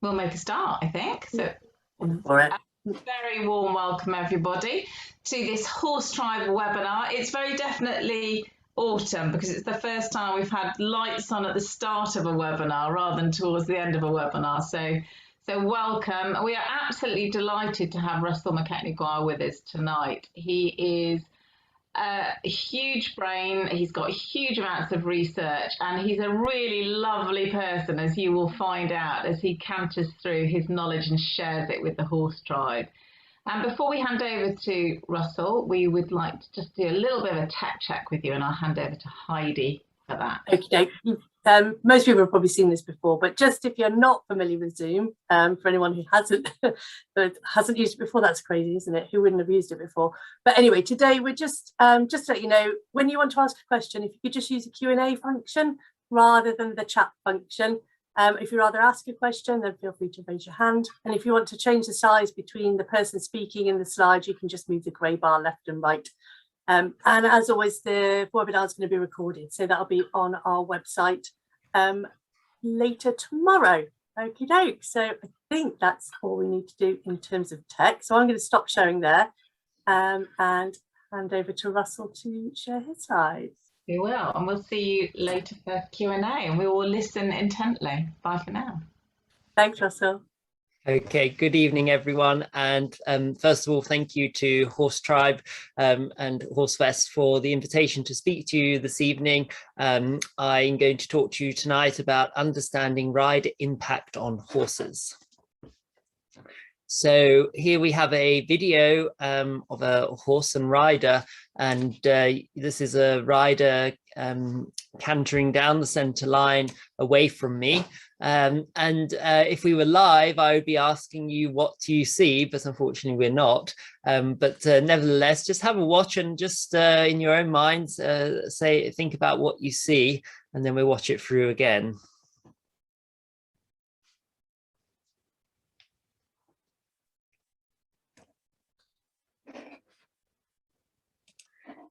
we'll make a start, I think. So, All right. very warm welcome, everybody, to this Horse Tribe webinar. It's very definitely autumn because it's the first time we've had lights on at the start of a webinar rather than towards the end of a webinar. So welcome. We are absolutely delighted to have Russell MacKechnie-Guire with us tonight. He is a huge brain, he's got huge amounts of research, and he's a really lovely person, as you will find out as he canters through his knowledge and shares it with the horse tribe. And before we hand over to Russell, we would like to just do a little bit of a tech check with you, and I'll hand over to Heidi for that. Okay. Most people have probably seen this before, but just if you're not familiar with Zoom, for anyone who hasn't used it before, that's crazy, isn't it? Who wouldn't have used it before? But anyway, today we're just to let you know, when you want to ask a question, if you could just use the Q&A function rather than the chat function. If you'd rather ask a question, then feel free to raise your hand. And if you want to change the size between the person speaking and the slide, you can just move the grey bar left and right. And as always, the webinar is going to be recorded, so that'll be on our website later tomorrow. Okie doke. So I think that's all we need to do in terms of tech. So I'm going to stop sharing there and hand over to Russell to share his slides. We will, and we'll see you later for Q&A, and we will listen intently. Bye for now. Thanks, Russell. Okay, good evening, everyone. And first of all, thank you to Horse Tribe and Horsefest for the invitation to speak to you this evening. I'm going to talk to you tonight about understanding rider impact on horses. So here we have a video of a horse and rider, and this is a rider cantering down the center line away from me. If we were live, I would be asking you what you see, but unfortunately we're not. Nevertheless, just have a watch and just in your own minds, think about what you see, and then we'll watch it through again.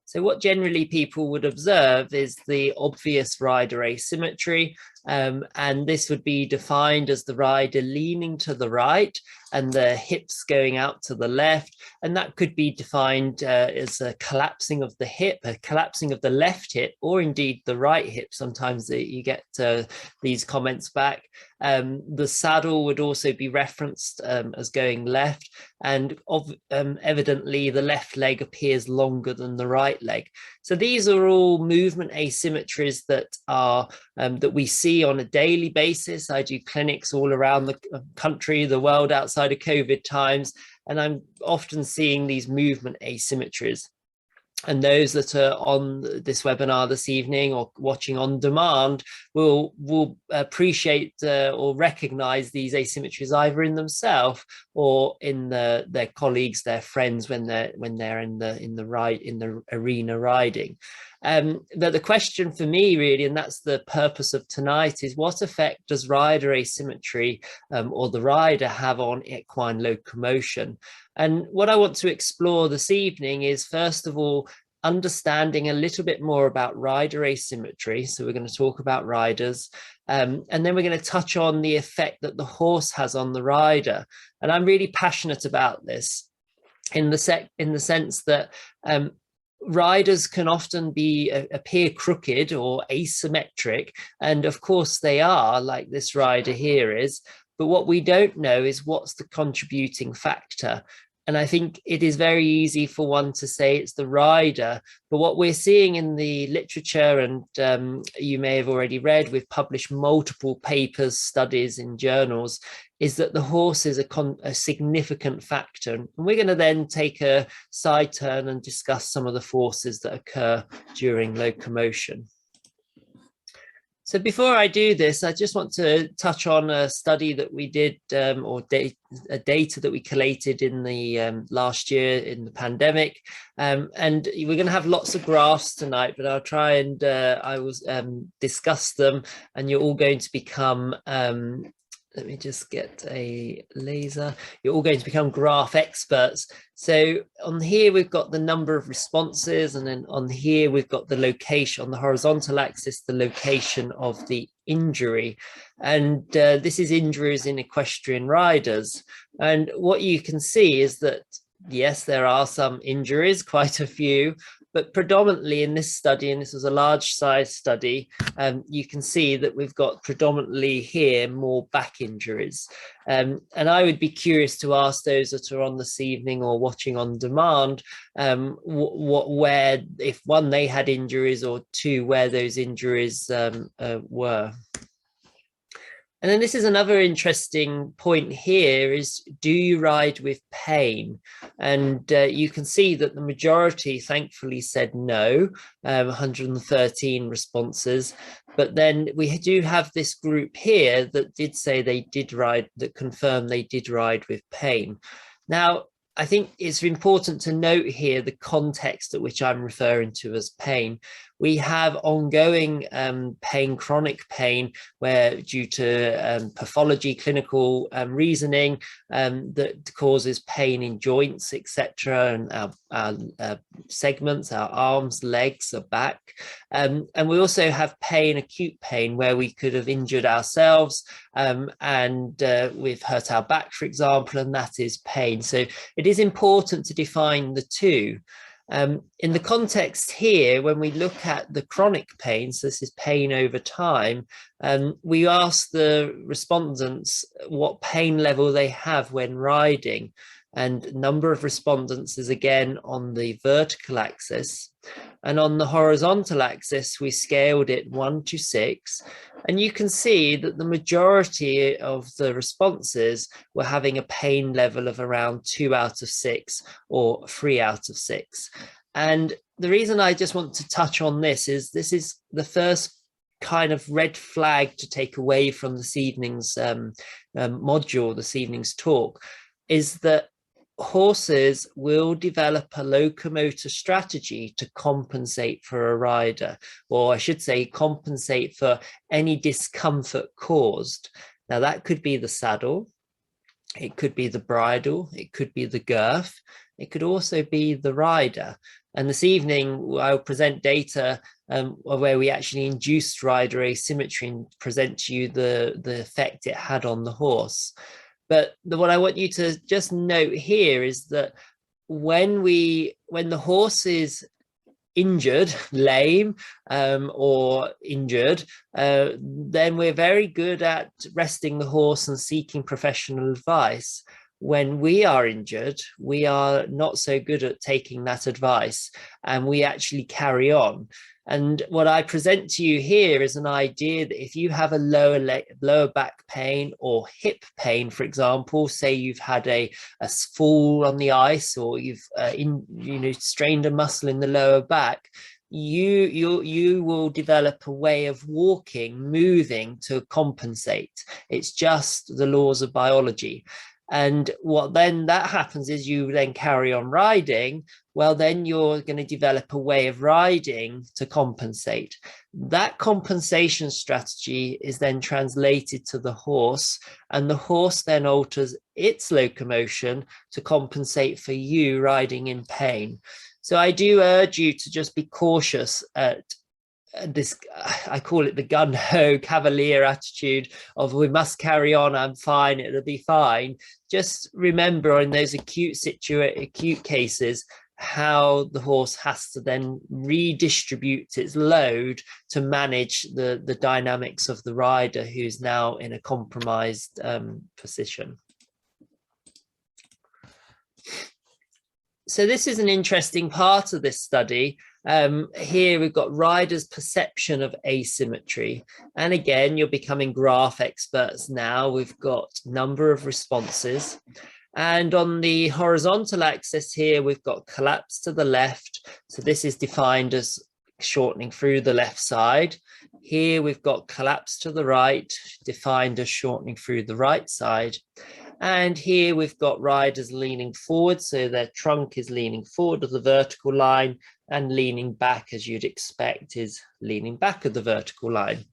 So what generally people would observe is the obvious rider asymmetry, and this would be defined as the rider leaning to the right and the hips going out to the left, and that could be defined as a collapsing of the hip, a collapsing of the left hip, or indeed the right hip. Sometimes you get these comments back. The saddle would also be referenced as going left, and evidently the left leg appears longer than the right leg. So these are all movement asymmetries that are that we see on a daily basis. I do clinics all around the country, the world outside of COVID times, and I'm often seeing these movement asymmetries. And those that are on this webinar this evening or watching on demand will appreciate or recognize these asymmetries either in themselves or in their colleagues, their friends when they're in the arena riding. But the question for me really, and that's the purpose of tonight, is what effect does rider asymmetry or the rider have on equine locomotion? And what I want to explore this evening is, first of all, understanding a little bit more about rider asymmetry. So we're going to talk about riders, and then we're going to touch on the effect that the horse has on the rider. And I'm really passionate about this in the sense that riders can often appear crooked or asymmetric, and of course they are, like this rider here is, but what we don't know is what's the contributing factor. And I think it is very easy for one to say it's the rider, but what we're seeing in the literature, and you may have already read, we've published multiple papers, studies in journals, is that the horse is a significant factor. And we're going to then take a side turn and discuss some of the forces that occur during locomotion. So before I do this, I just want to touch on a study that we did, data that we collated in the last year in the pandemic. And we're going to have lots of graphs tonight, but I'll try and discuss them, and you're all going to become let me just get a laser. You're all going to become graph experts. So on here, we've got the number of responses, and then on here, we've got the location on the horizontal axis, the location of the injury. And this is injuries in equestrian riders. And what you can see is that, yes, there are some injuries, quite a few, but predominantly in this study, and this was a large size study, you can see that we've got predominantly here more back injuries. And I would be curious to ask those that are on this evening or watching on demand, where, if one, they had injuries, or two, where those injuries were. And then this is another interesting point here is, do you ride with pain? And you can see that the majority thankfully said no, 113 responses. But then we do have this group here that did say they did ride, that confirmed they did ride with pain. Now, I think it's important to note here the context at which I'm referring to as pain. We have ongoing pain, chronic pain, where due to pathology, clinical reasoning that causes pain in joints, etc., and our segments, our arms, legs, or back. And we also have pain, acute pain, where we could have injured ourselves and we've hurt our back, for example, and that is pain. So it is important to define the two. In the context here, when we look at the chronic pain, so this is pain over time, we ask the respondents what pain level they have when riding, and number of respondents is again on the vertical axis, and on the horizontal axis we scaled it 1 to 6, and you can see that the majority of the responses were having a pain level of around 2 out of 6 or 3 out of 6. And the reason I just want to touch on this is the first kind of red flag to take away from this evening's module, this evening's talk, is that horses will develop a locomotor strategy to compensate for a rider, or I should say compensate for any discomfort caused. Now that could be the saddle, it could be the bridle, it could be the girth, it could also be the rider. And this evening I'll present data where we actually induced rider asymmetry and present to you the effect it had on the horse. But what I want you to just note here is that when the horse is injured, lame, or injured, then we're very good at resting the horse and seeking professional advice. When we are injured, we are not so good at taking that advice, and we actually carry on. And what I present to you here is an idea that if you have a lower back pain or hip pain, for example, say you've had a fall on the ice, or you've strained a muscle in the lower back, you will develop a way of walking, moving to compensate. It's just the laws of biology. And what then that happens is you then carry on riding. Well, then you're going to develop a way of riding to compensate. That compensation strategy is then translated to the horse, and the horse then alters its locomotion to compensate for you riding in pain. So I do urge you to just be cautious at this, I call it the gun-ho cavalier attitude of we must carry on, I'm fine, it'll be fine. Just remember in those acute cases how the horse has to then redistribute its load to manage the dynamics of the rider who's now in a compromised position. So this is an interesting part of this study. Here we've got riders' perception of asymmetry. And again, you're becoming graph experts now. We've got number of responses. And on the horizontal axis here, we've got collapse to the left. So this is defined as shortening through the left side. Here we've got collapse to the right, defined as shortening through the right side. And here we've got riders leaning forward, so their trunk is leaning forward of the vertical line, and leaning back, as you'd expect, is leaning back of the vertical line.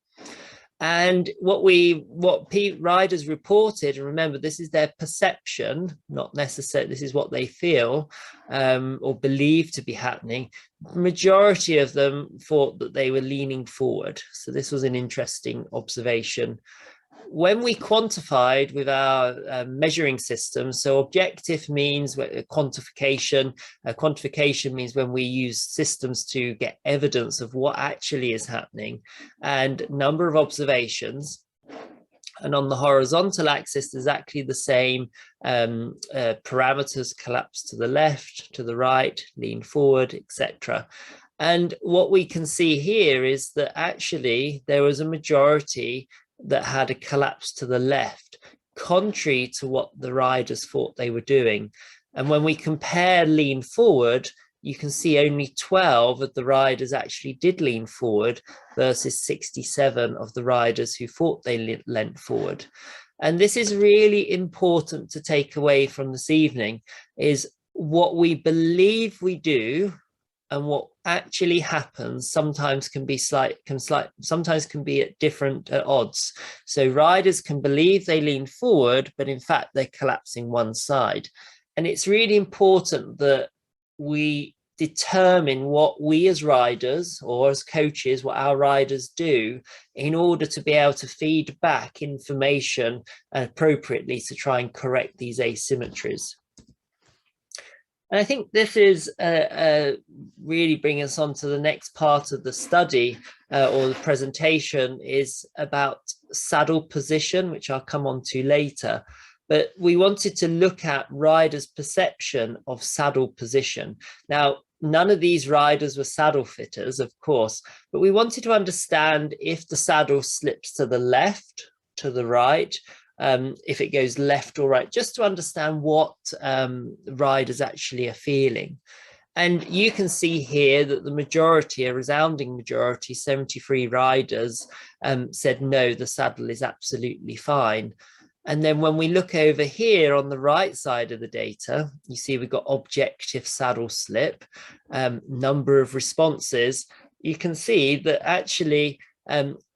And what riders reported, and remember, this is their perception, not necessarily, this is what they feel or believe to be happening. The majority of them thought that they were leaning forward. So this was an interesting observation. When we quantified with our measuring system, so objective means quantification. Quantification means when we use systems to get evidence of what actually is happening, and number of observations. And on the horizontal axis, there's exactly the same parameters: collapse to the left, to the right, lean forward, etc. And what we can see here is that actually there was a majority that had a collapse to the left, contrary to what the riders thought they were doing. And when we compare lean forward, you can see only 12 of the riders actually did lean forward versus 67 of the riders who thought they leant forward. And this is really important to take away from this evening, is what we believe we do and what actually happens sometimes can be sometimes can be at different odds. So riders can believe they lean forward, but in fact they're collapsing one side. And it's really important that we determine what we as riders or as coaches, what our riders do in order to be able to feed back information appropriately to try and correct these asymmetries. And I think this is really bringing us on to the next part of the study or the presentation, is about saddle position, which I'll come on to later. But we wanted to look at riders' perception of saddle position. Now, none of these riders were saddle fitters, of course, but we wanted to understand if the saddle slips to the left, to the right, if it goes left or right, just to understand what riders actually are feeling. And you can see here that the majority, a resounding majority, 73 riders, said no, the saddle is absolutely fine. And then when we look over here on the right side of the data, you see we've got objective saddle slip, number of responses. You can see that actually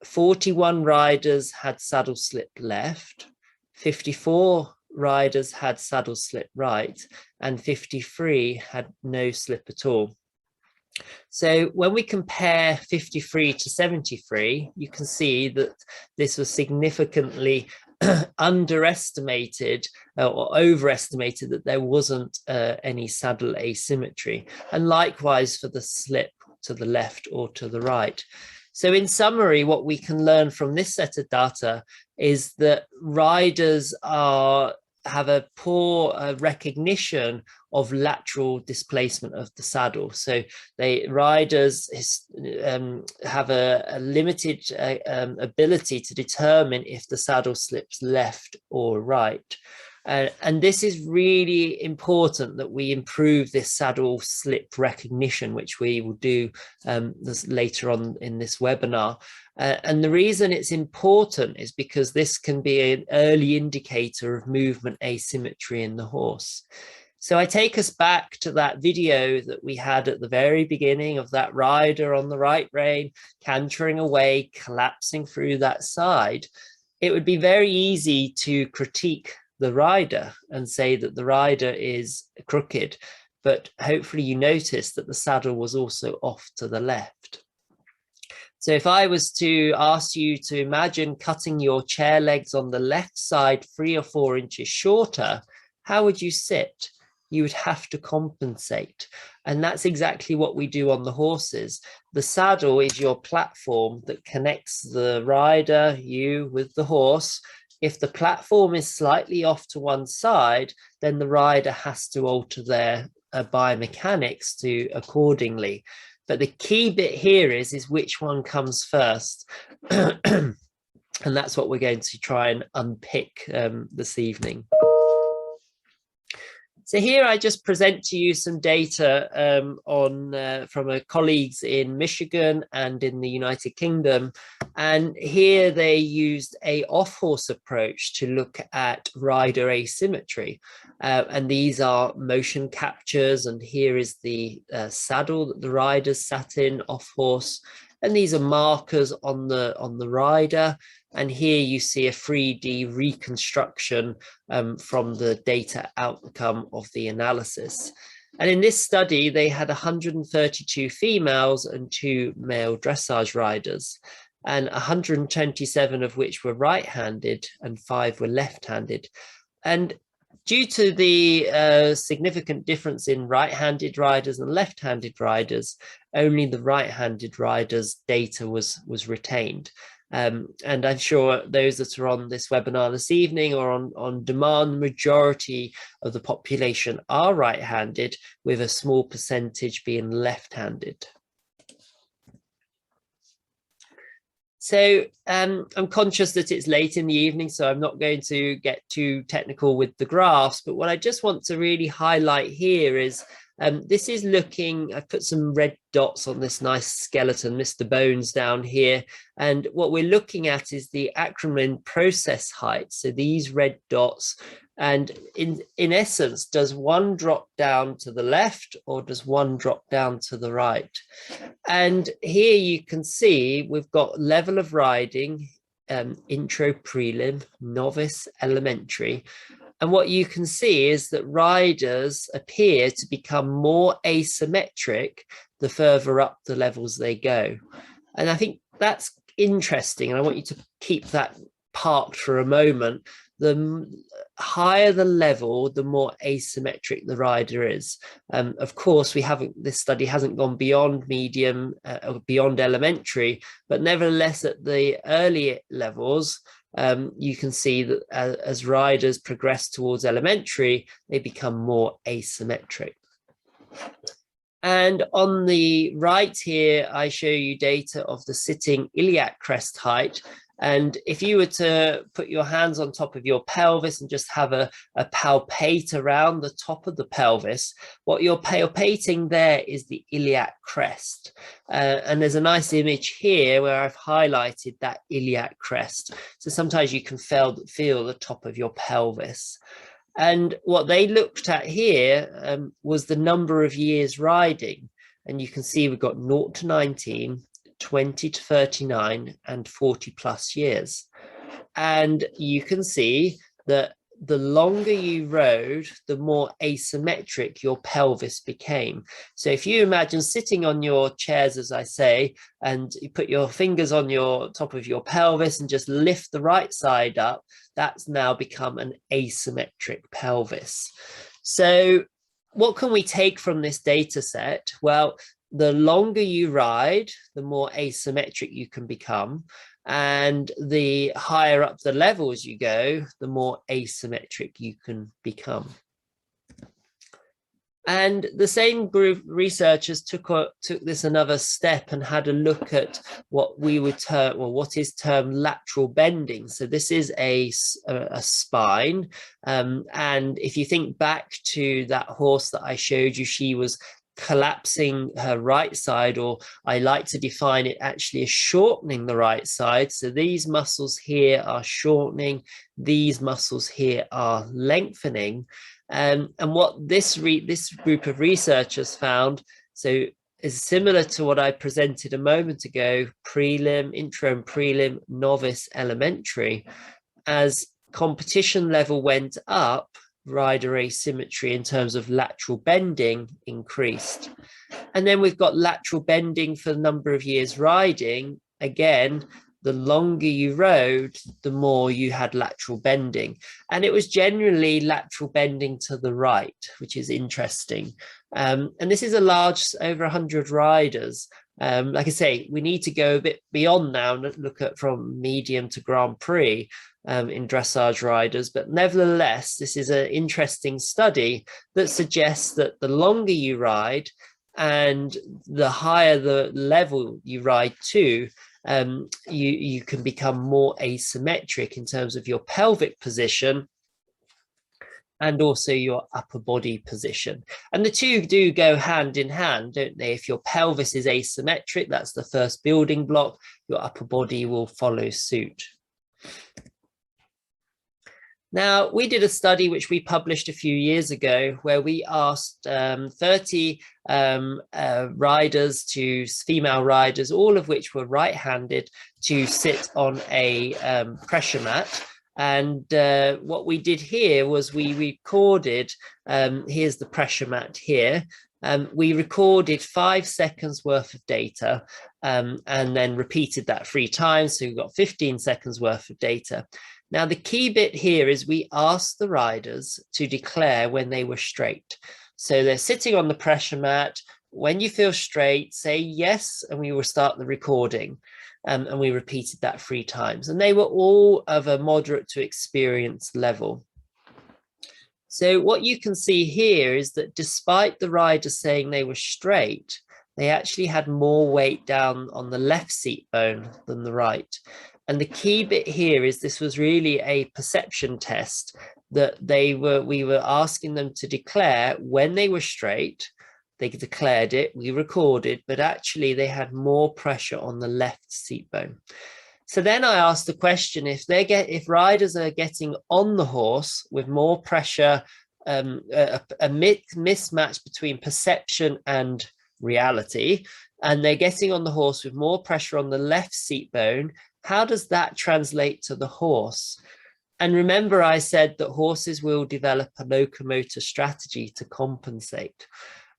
41 riders had saddle slip left, 54 riders had saddle slip right, and 53 had no slip at all. So when we compare 53 to 73, you can see that this was significantly underestimated or overestimated, that there wasn't any saddle asymmetry, and likewise for the slip to the left or to the right. So in summary, what we can learn from this set of data is that riders have a poor recognition of lateral displacement of the saddle. So riders have a limited ability to determine if the saddle slips left or right. And this is really important, that we improve this saddle slip recognition, which we will do later on in this webinar. And the reason it's important is because this can be an early indicator of movement asymmetry in the horse. So I take us back to that video that we had at the very beginning of that rider on the right rein, cantering away, collapsing through that side. It would be very easy to critique the rider and say that the rider is crooked, but hopefully you noticed that the saddle was also off to the left. So if I was to ask you to imagine cutting your chair legs on the left side 3 or 4 inches shorter, how would you sit? You would have to compensate. And that's exactly what we do on the horses. The saddle is your platform that connects the rider, you, with the horse. If the platform is slightly off to one side, then the rider has to alter their biomechanics to accordingly. But the key bit here is which one comes first. And that's what we're going to try and unpick this evening. So here I just present to you some data from colleagues in Michigan and in the United Kingdom. And here they used a off-horse approach to look at rider asymmetry. And these are motion captures. And here is the saddle that the riders sat in off-horse. And these are markers on the rider. And here you see a 3D reconstruction from the data outcome of the analysis. And in this study, they had 132 females and 2 male dressage riders, and 127 of which were right-handed and 5 were left-handed. And due to the significant difference in right-handed riders and left-handed riders, only the right-handed riders' data was retained. And I'm sure those that are on this webinar this evening or on demand, the majority of the population are right-handed, with a small percentage being left-handed. So I'm conscious that it's late in the evening, so I'm not going to get too technical with the graphs, but what I just want to really highlight here is this is looking, I've put some red dots on this nice skeleton, Mr. Bones down here. And what we're looking at is the acronym process height. So these red dots, and in essence, does one drop down to the left or does one drop down to the right? And here you can see we've got level of riding, intro, prelim, novice, elementary. And what you can see is that riders appear to become more asymmetric the further up the levels they go. And I think that's interesting. And I want you to keep that parked for a moment. The higher the level, the more asymmetric the rider is. Of course, this study hasn't gone beyond medium or beyond elementary, but nevertheless, at the early levels, you can see that as riders progress towards elementary, they become more asymmetric. And on the right here, I show you data of the sitting iliac crest height. And if you were to put your hands on top of your pelvis and just have a palpate around the top of the pelvis, what you're palpating there is the iliac crest. And there's a nice image here where I've highlighted that iliac crest. So sometimes you can feel the top of your pelvis. And what they looked at here was the number of years riding. And you can see we've got 0 to 19, 20 to 39 and 40 plus years. And you can see that the longer you rode, the more asymmetric your pelvis became. So if you imagine sitting on your chairs, as I say, and you put your fingers on your top of your pelvis and just lift the right side up, that's now become an asymmetric pelvis. So what can we take from this data set? Well, the longer you ride, the more asymmetric you can become. And the higher up the levels you go, the more asymmetric you can become. And the same group of researchers took this another step and had a look at what we would term, or what is termed lateral bending. So this is a spine. And if you think back to that horse that I showed you, she was collapsing her right side, or I like to define it actually as shortening the right side. So these muscles here are shortening, these muscles here are lengthening. And what this group of researchers found, so is similar to what I presented a moment ago, prelim, intro and prelim, novice, elementary. As competition level went up, rider asymmetry in terms of lateral bending increased. And then we've got lateral bending for the number of years riding. Again, the longer you rode, the more you had lateral bending. And it was generally lateral bending to the right, which is interesting. And this is a large, over 100 riders. Like I say, we need to go a bit beyond now and look at from medium to Grand Prix in dressage riders. But nevertheless, this is an interesting study that suggests that the longer you ride and the higher the level you ride to, you can become more asymmetric in terms of your pelvic position and also your upper body position. And the two do go hand in hand, don't they? If your pelvis is asymmetric, that's the first building block, your upper body will follow suit. Now, we did a study which we published a few years ago where we asked 30 riders, female riders, all of which were right-handed, to sit on a pressure mat. And what we did here was we recorded, here's the pressure mat here, we recorded 5 seconds worth of data and then repeated that 3 times. So we've got 15 seconds worth of data. Now, the key bit here is we asked the riders to declare when they were straight. So they're sitting on the pressure mat. When you feel straight, say yes, and we will start the recording. And we repeated that 3 times. And they were all of a moderate to experienced level. So what you can see here is that despite the riders saying they were straight, they actually had more weight down on the left seat bone than the right. And the key bit here is this was really a perception test that we were asking them to declare when they were straight. They declared it, we recorded, but actually they had more pressure on the left seat bone. So then I asked the question, if riders are getting on the horse with more pressure, a mismatch between perception and reality, and they're getting on the horse with more pressure on the left seat bone, how does that translate to the horse? And remember, I said that horses will develop a locomotor strategy to compensate.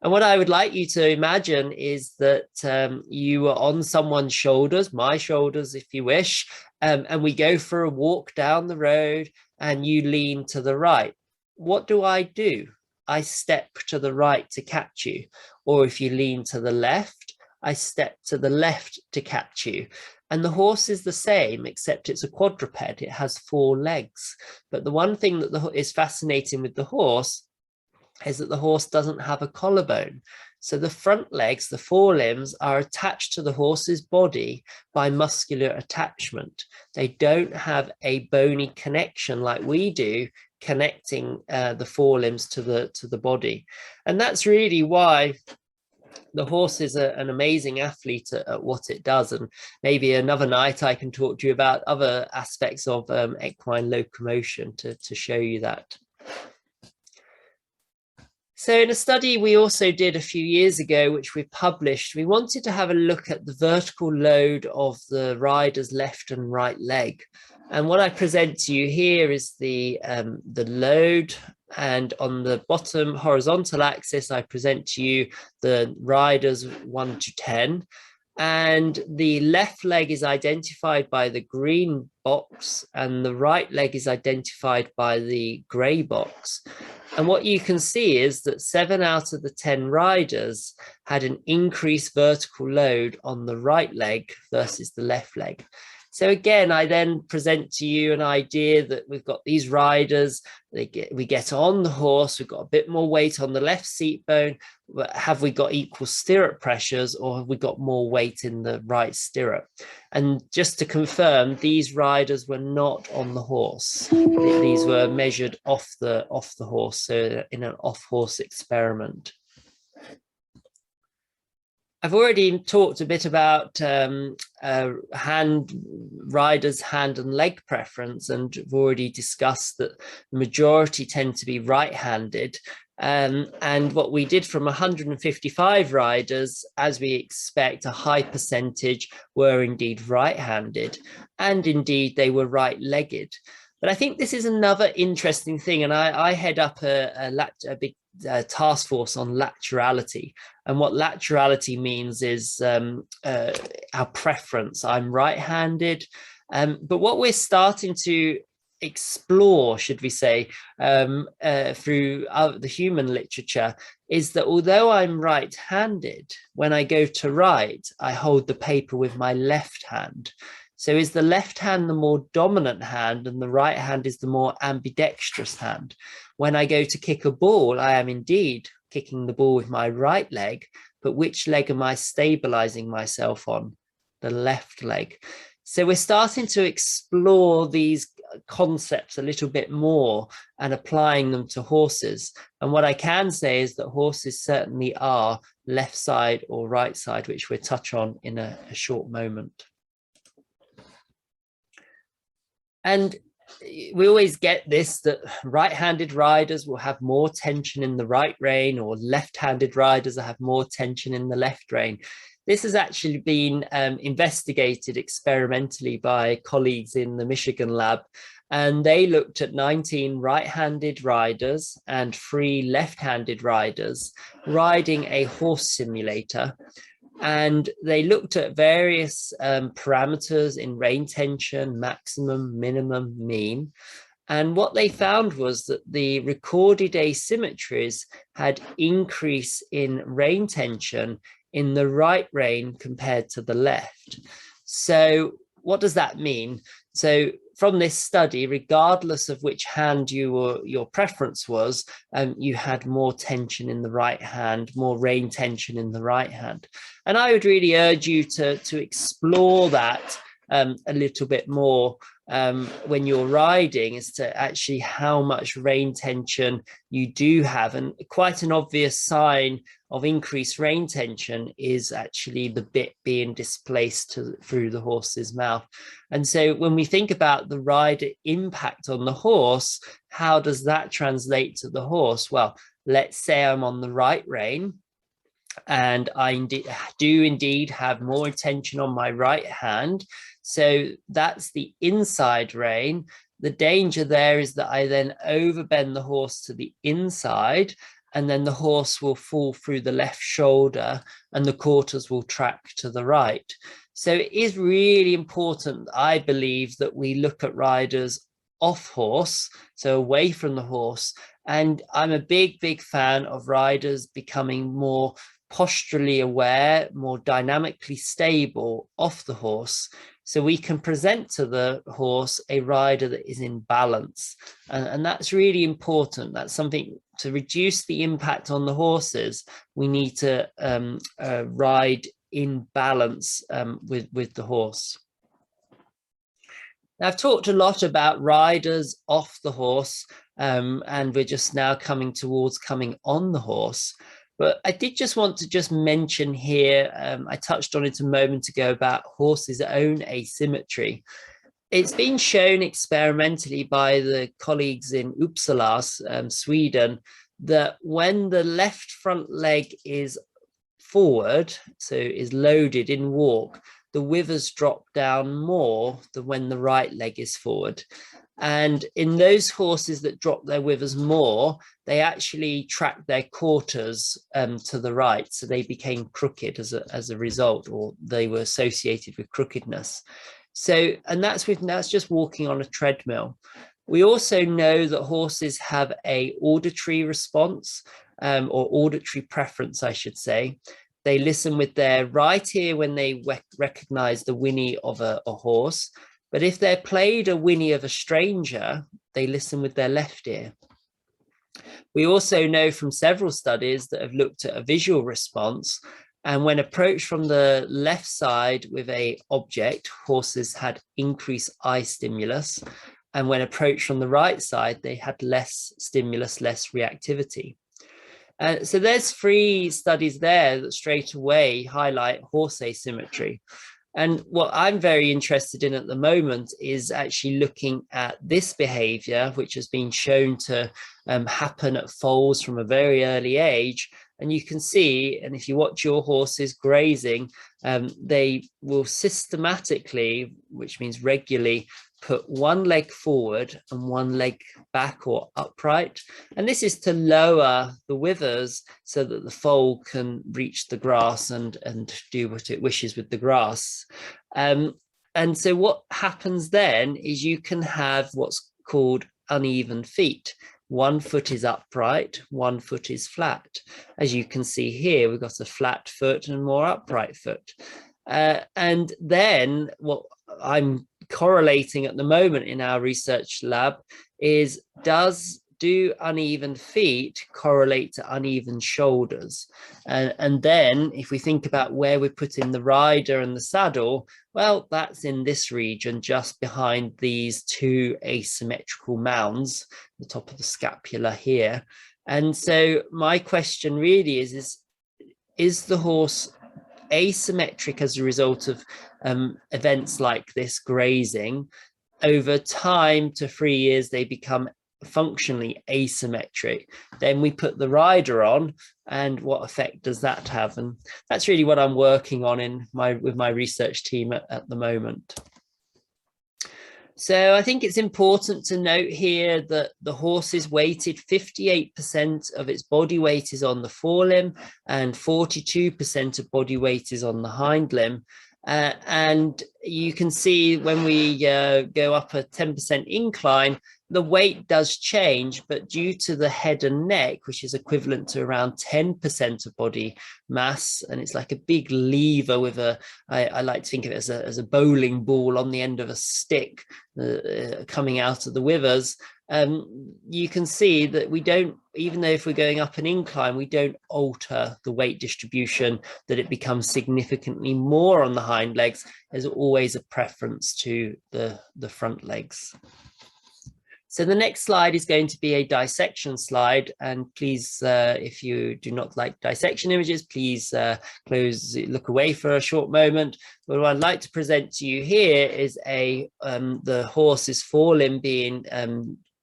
And what I would like you to imagine is that you are on someone's shoulders, my shoulders, if you wish, and we go for a walk down the road and you lean to the right. What do? I step to the right to catch you. Or if you lean to the left, I step to the left to catch you. And the horse is the same, except it's a quadruped. It has 4 legs. But the one thing that is fascinating with the horse is that the horse doesn't have a collarbone. So the front legs, the forelimbs, are attached to the horse's body by muscular attachment. They don't have a bony connection like we do, connecting the forelimbs to the body. And that's really why the horse is an amazing athlete at what it does. And maybe another night I can talk to you about other aspects of equine locomotion to show you that. So in a study we also did a few years ago, which we published, we wanted to have a look at the vertical load of the rider's left and right leg. And what I present to you here is the load, and on the bottom horizontal axis, I present to you the riders 1 to 10. And the left leg is identified by the green box and the right leg is identified by the grey box. And what you can see is that 7 out of the 10 riders had an increased vertical load on the right leg versus the left leg. So again, I then present to you an idea that we've got these riders, we get on the horse, we've got a bit more weight on the left seat bone, but have we got equal stirrup pressures, or have we got more weight in the right stirrup? And just to confirm, these riders were not on the horse. These were measured off the horse, so in an off-horse experiment. I've already talked a bit about riders' hand and leg preference, and we've already discussed that the majority tend to be right-handed. And what we did from 155 riders, as we expect, a high percentage were indeed right-handed, and indeed they were right-legged. But I think this is another interesting thing, and I head up a big task force on laterality. And what laterality means is our preference. I'm right-handed, but what we're starting to explore, should we say, through the human literature, is that although I'm right-handed, when I go to write, I hold the paper with my left hand. So is the left hand the more dominant hand and the right hand is the more ambidextrous hand? When I go to kick a ball, I am indeed kicking the ball with my right leg, but which leg am I stabilizing myself on? The left leg. So we're starting to explore these concepts a little bit more and applying them to horses. And what I can say is that horses certainly are left side or right side, which we'll touch on in a short moment. And we always get this, that right-handed riders will have more tension in the right rein, or left-handed riders will have more tension in the left rein. This has actually been investigated experimentally by colleagues in the Michigan lab, and they looked at 19 right-handed riders and 3 left-handed riders riding a horse simulator. And they looked at various parameters in rein tension, maximum, minimum, mean. And what they found was that the recorded asymmetries had increase in rein tension in the right rein compared to the left. So what does that mean? So from this study, regardless of which hand your preference was, you had more tension in the right hand, more rein tension in the right hand. And I would really urge you to explore that a little bit more when you're riding, as to actually how much rein tension you do have. And quite an obvious sign of increased rein tension is actually the bit being displaced through the horse's mouth. And so when we think about the rider impact on the horse, how does that translate to the horse? Well, let's say I'm on the right rein, and I do indeed have more tension on my right hand. So that's the inside rein. The danger there is that I then overbend the horse to the inside, and then the horse will fall through the left shoulder and the quarters will track to the right. So it is really important, I believe, that we look at riders off horse, so away from the horse. And I'm a big fan of riders becoming more posturally aware, more dynamically stable off the horse, so we can present to the horse a rider that is in balance. And that's really important. That's something to reduce the impact on the horses. We need to ride in balance with the horse. Now, I've talked a lot about riders off the horse, and we're just now coming on the horse. But I did just want to mention here, I touched on it a moment ago, about horses' own asymmetry. It's been shown experimentally by the colleagues in Uppsala, Sweden, that when the left front leg is forward, so is loaded in walk, the withers drop down more than when the right leg is forward. And in those horses that drop their withers more, they actually tracked their quarters to the right. So they became crooked as a result, or they were associated with crookedness. So, and that's just walking on a treadmill. We also know that horses have an auditory response, or auditory preference, I should say. They listen with their right ear when they recognize the whinny of a horse. But if they're played a whinny of a stranger, they listen with their left ear. We also know from several studies that have looked at a visual response, and when approached from the left side with an object, horses had increased eye stimulus, and when approached from the right side, they had less stimulus, less reactivity. So there's 3 studies there that straight away highlight horse asymmetry. And what I'm very interested in at the moment is actually looking at this behavior, which has been shown to happen at foals from a very early age. And you can see, and if you watch your horses grazing, they will systematically, which means regularly, put one leg forward and one leg back or upright. And this is to lower the withers so that the foal can reach the grass and do what it wishes with the grass. And so what happens then is you can have what's called uneven feet. One foot is upright, one foot is flat. As you can see here, we've got a flat foot and a more upright foot. And then what I'm correlating at the moment in our research lab is, do uneven feet correlate to uneven shoulders? And then if we think about where we're putting the rider and the saddle, well, that's in this region, just behind these 2 asymmetrical mounds, the top of the scapula here. And so my question really is the horse asymmetric as a result of events like this, grazing? over time to 3 years, they become functionally asymmetric. Then we put the rider on, and what effect does that have? And that's really what I'm working on with my research team at the moment. So I think it's important to note here that the horse is weighted 58% of its body weight is on the forelimb and 42% of body weight is on the hind limb. And you can see when we go up a 10% incline, the weight does change, but due to the head and neck, which is equivalent to around 10% of body mass, and it's like a big lever with I like to think of it as a bowling ball on the end of a stick coming out of the withers. You can see that we don't, even though if we're going up an incline, we don't alter the weight distribution, that it becomes significantly more on the hind legs. There's always a preference to the front legs. So the next slide is going to be a dissection slide, and please, if you do not like dissection images, please look away for a short moment. But what I'd like to present to you here is the horse's forelimb being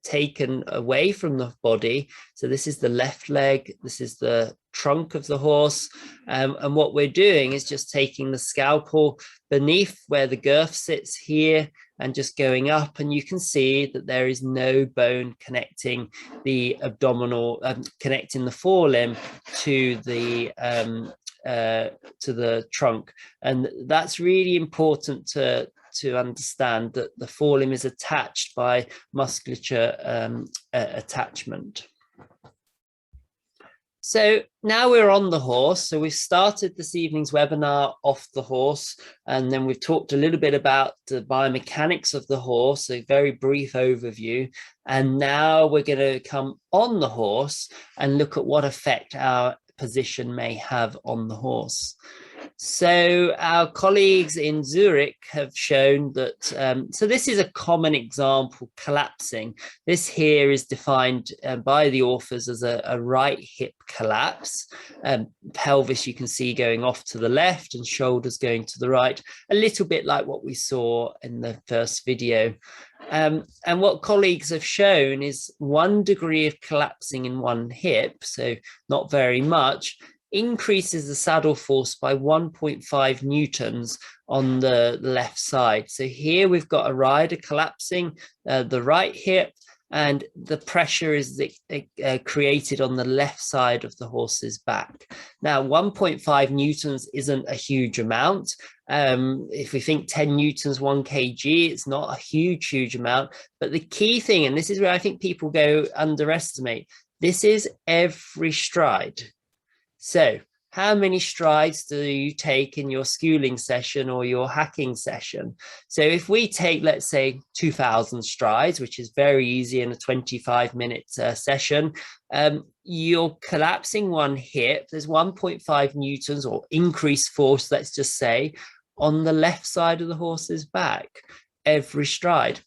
taken away from the body. So this is the left leg, this is the trunk of the horse, and what we're doing is just taking the scalpel beneath where the girth sits here and just going up, and you can see that there is no bone connecting the abdominal, connecting the forelimb to the trunk. And that's really important to understand, that the forelimb is attached by musculature attachment. So now we're on the horse. So we've started this evening's webinar off the horse, and then we've talked a little bit about the biomechanics of the horse, a very brief overview. And now we're going to come on the horse and look at what effect our position may have on the horse. So our colleagues in Zurich have shown that, so this is a common example, collapsing. This here is defined by the authors as a right hip collapse. Pelvis you can see going off to the left and shoulders going to the right, a little bit like what we saw in the first video. And what colleagues have shown is 1 degree of collapsing in one hip, so not very much, increases the saddle force by 1.5 newtons on the left side. So here we've got a rider collapsing the right hip, and the pressure is created on the left side of the horse's back. Now, 1.5 newtons isn't a huge amount. If we think 10 newtons, 1 kg, it's not a huge amount. But the key thing, and this is where I think people underestimate, this is every stride. So how many strides do you take in your schooling session or your hacking session? So if we take, let's say, 2,000 strides, which is very easy in a 25-minute session, you're collapsing one hip. There's 1.5 newtons or increased force, let's just say, on the left side of the horse's back, every stride.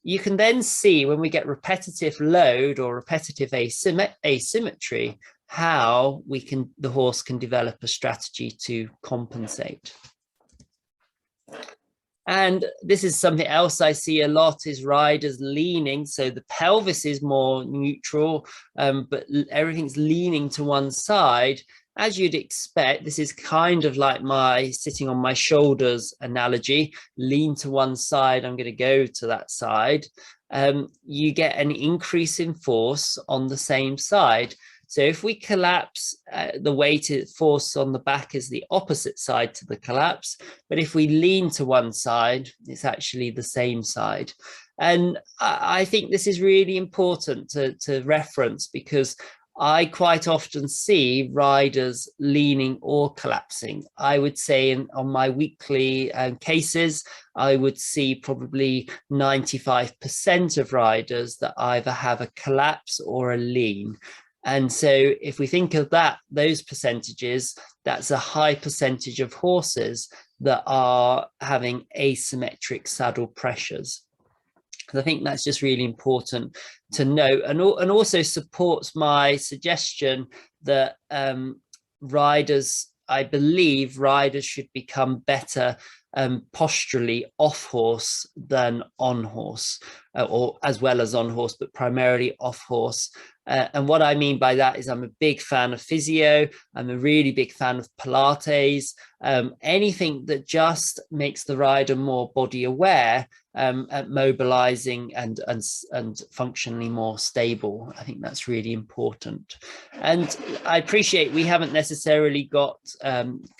You can then see when we get repetitive load or repetitive asymmetry, how the horse can develop a strategy to compensate. And this is something else I see a lot, is riders leaning. So the pelvis is more neutral, but everything's leaning to one side. As you'd expect, this is kind of like my sitting on my shoulders analogy. Lean to one side, I'm going to go to that side. You get an increase in force on the same side. So if we collapse, the weighted force on the back is the opposite side to the collapse. But if we lean to one side, it's actually the same side. And I think this is really important to reference, because I quite often see riders leaning or collapsing. I would say on my weekly cases, I would see probably 95% of riders that either have a collapse or a lean. And so if we think of those percentages, that's a high percentage of horses that are having asymmetric saddle pressures. I think that's just really important to note, and also supports my suggestion that I believe riders should become better posturally off horse than on horse, or as well as on horse, but primarily off horse. And what I mean by that is I'm a big fan of physio. I'm a really big fan of Pilates, anything that just makes the rider more body aware, at mobilizing and functionally more stable. I think that's really important. And I appreciate we haven't necessarily got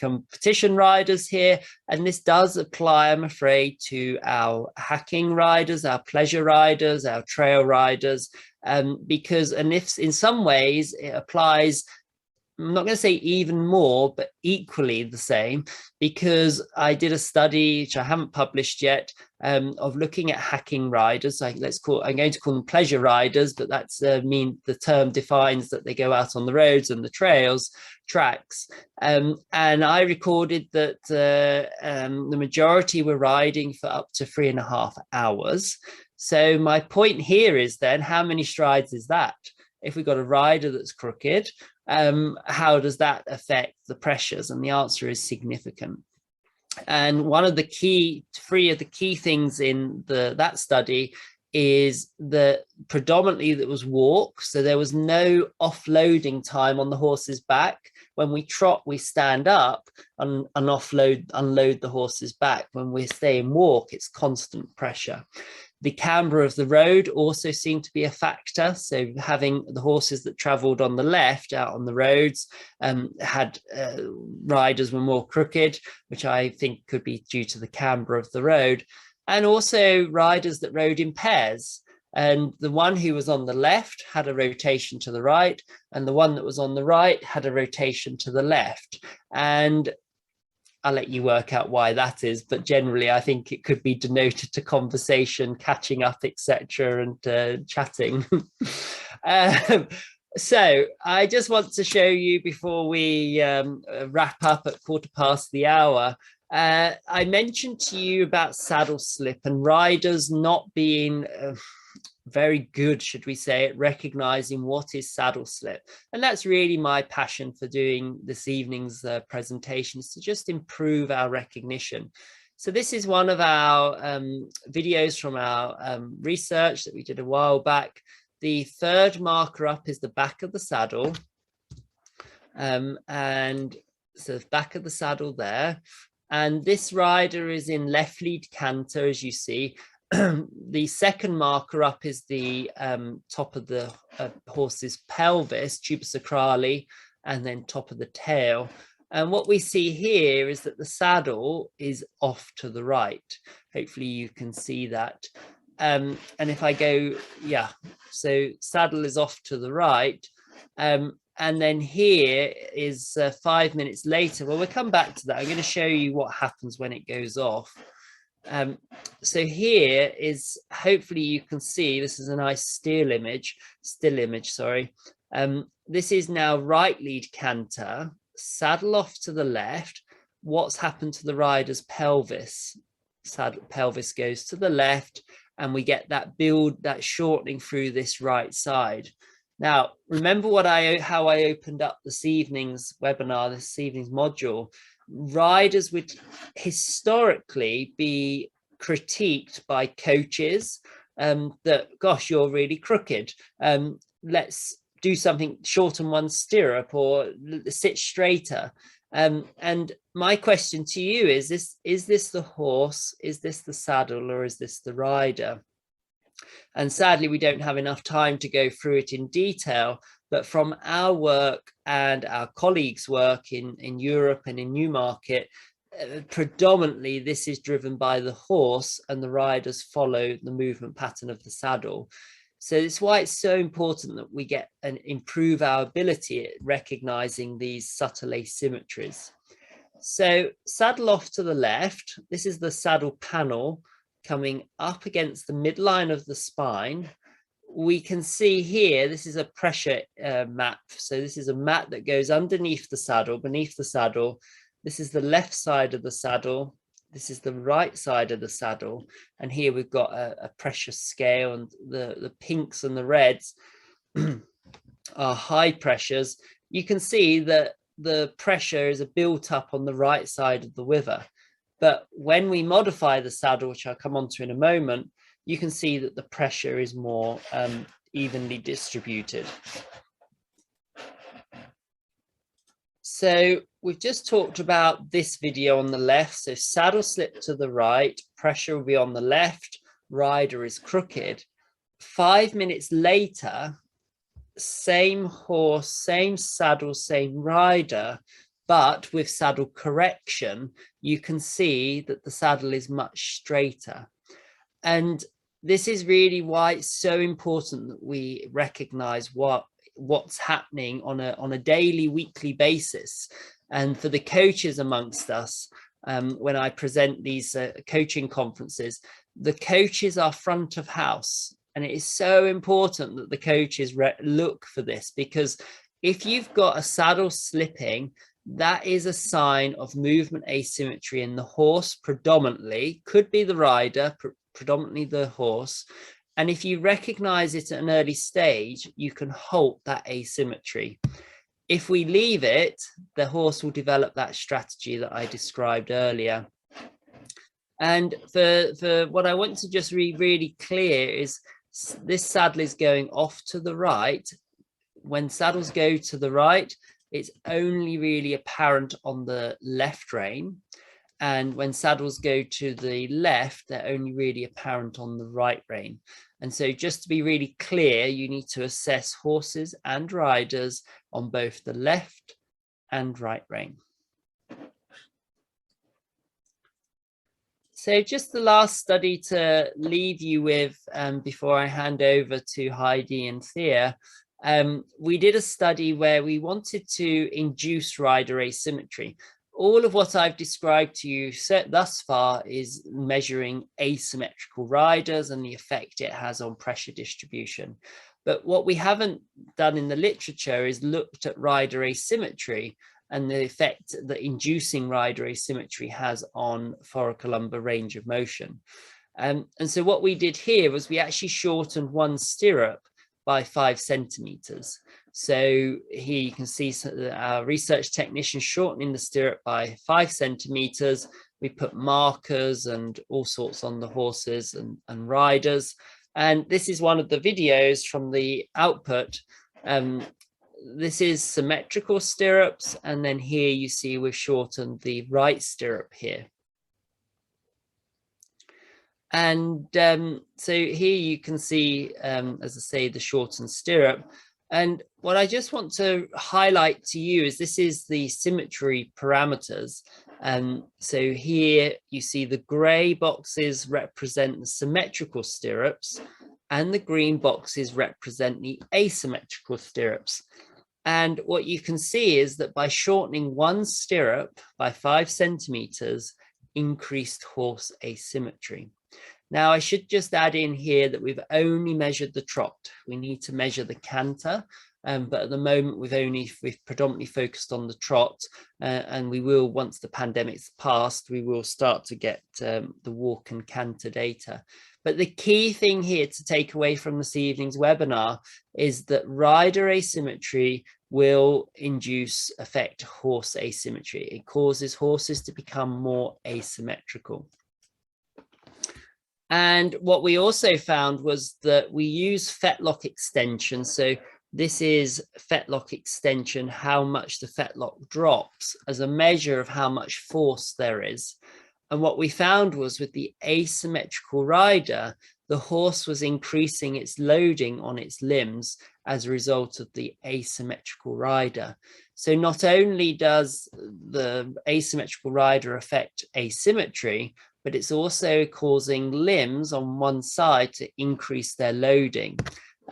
competition riders here, and this does apply, I'm afraid, to our hacking riders, our pleasure riders, our trail riders, because, and if in some ways it applies, I'm not going to say even more, but equally the same, because I did a study, which I haven't published yet, of looking at hacking riders. I'm going to call them pleasure riders, but that's the term defines that they go out on the roads and the tracks. And I recorded that the majority were riding for up to 3.5 hours. So my point here is then, how many strides is that? If we've got a rider that's crooked, how does that affect the pressures? And the answer is significant. And one of the three of the key things in that study is that predominantly that was walk. So there was no offloading time on the horse's back. When we trot, we stand up and unload the horse's back. When we stay in walk, it's constant pressure. The camber of the road also seemed to be a factor. So having the horses that travelled on the left out on the roads had riders were more crooked, which I think could be due to the camber of the road, and also riders that rode in pairs. And the one who was on the left had a rotation to the right, and the one that was on the right had a rotation to the left. And I'll let you work out why that is, but generally I think it could be denoted to conversation, catching up, etc., and chatting. So I just want to show you before we wrap up at 1/4 the hour. I mentioned to you about saddle slip and riders not being very good, should we say, at recognizing what is saddle slip. And that's really my passion for doing this evening's presentations, to just improve our recognition. So this is one of our videos from our research that we did a while back. The third marker up is the back of the saddle. And so the back of the saddle there. And this rider is in left lead canter, as you see. The second marker up is the top of the horse's pelvis, tuber sacrale, and then top of the tail. And what we see here is that the saddle is off to the right. Hopefully you can see that. And if I go, yeah, so saddle is off to the right. And then here is 5 minutes later. Well, we'll come back to that. I'm going to show you what happens when it goes off. So here is, hopefully you can see, this is a nice still image, sorry. This is now right lead canter, saddle off to the left. What's happened to the rider's pelvis? Pelvis goes to the left, and we get that build, that shortening through this right side. Now, remember how I opened up this evening's webinar, this evening's module. Riders would historically be critiqued by coaches that, gosh, you're really crooked. Let's do something, shorten one stirrup or sit straighter. And my question to you is this the horse? Is this the saddle, or is this the rider? And sadly, we don't have enough time to go through it in detail, but from our work and our colleagues' work in Europe and in Newmarket, predominantly this is driven by the horse, and the riders follow the movement pattern of the saddle. So it's why it's so important that we get and improve our ability at recognizing these subtle asymmetries. So saddle off to the left, this is the saddle panel coming up against the midline of the spine. We can see here, this is a pressure map. So this is a mat that goes underneath the saddle, beneath the saddle. This is the left side of the saddle. This is the right side of the saddle. And here we've got a pressure scale, and the pinks and the reds are high pressures. You can see that the pressure is built up on the right side of the wither. But when we modify the saddle, which I'll come on to in a moment, you can see that the pressure is more evenly distributed. So we've just talked about this video on the left. So saddle slip to the right, pressure will be on the left, rider is crooked. 5 minutes later, same horse, same saddle, same rider, but with saddle correction, you can see that the saddle is much straighter. And this is really why it's so important that we recognize what's happening on a daily, weekly basis. And for the coaches amongst us, when I present these coaching conferences, the coaches are front of house. And it is so important that the coaches look for this, because if you've got a saddle slipping, that is a sign of movement asymmetry in the horse predominantly, could be the rider, predominantly the horse. And if you recognize it at an early stage, you can halt that asymmetry. If we leave it, the horse will develop that strategy that I described earlier. And for what I want to just be really clear is this saddle is going off to the right. When saddles go to the right, it's only really apparent on the left rein. And when saddles go to the left, they're only really apparent on the right rein. And so just to be really clear, you need to assess horses and riders on both the left and right rein. So just the last study to leave you with before I hand over to Heidi and Thea. We did a study where we wanted to induce rider asymmetry. All of what I've described to you thus far is measuring asymmetrical riders and the effect it has on pressure distribution. But what we haven't done in the literature is looked at rider asymmetry and the effect that inducing rider asymmetry has on thoracolumbar range of motion. And so what we did here was we actually shortened one stirrup by 5 centimeters. So here you can see our research technician shortening the stirrup by 5 centimeters. We put markers and all sorts on the horses and riders. And this is one of the videos from the output. This is symmetrical stirrups. And then here you see we've shortened the right stirrup here. And so here you can see, as I say, the shortened stirrup. And what I just want to highlight to you is this is the symmetry parameters. So here you see the gray boxes represent the symmetrical stirrups and the green boxes represent the asymmetrical stirrups. And what you can see is that by shortening one stirrup by 5 centimeters, increased horse asymmetry. Now, I should just add in here that we've only measured the trot. We need to measure the canter, but at the moment we've predominantly focused on the trot, and we will, once the pandemic's passed, we will start to get the walk and canter data. But the key thing here to take away from this evening's webinar is that rider asymmetry will affect horse asymmetry. It causes horses to become more asymmetrical. And what we also found was that we use fetlock extension. So this is fetlock extension, how much the fetlock drops as a measure of how much force there is. And what we found was with the asymmetrical rider, the horse was increasing its loading on its limbs as a result of the asymmetrical rider. So not only does the asymmetrical rider affect asymmetry, but it's also causing limbs on one side to increase their loading.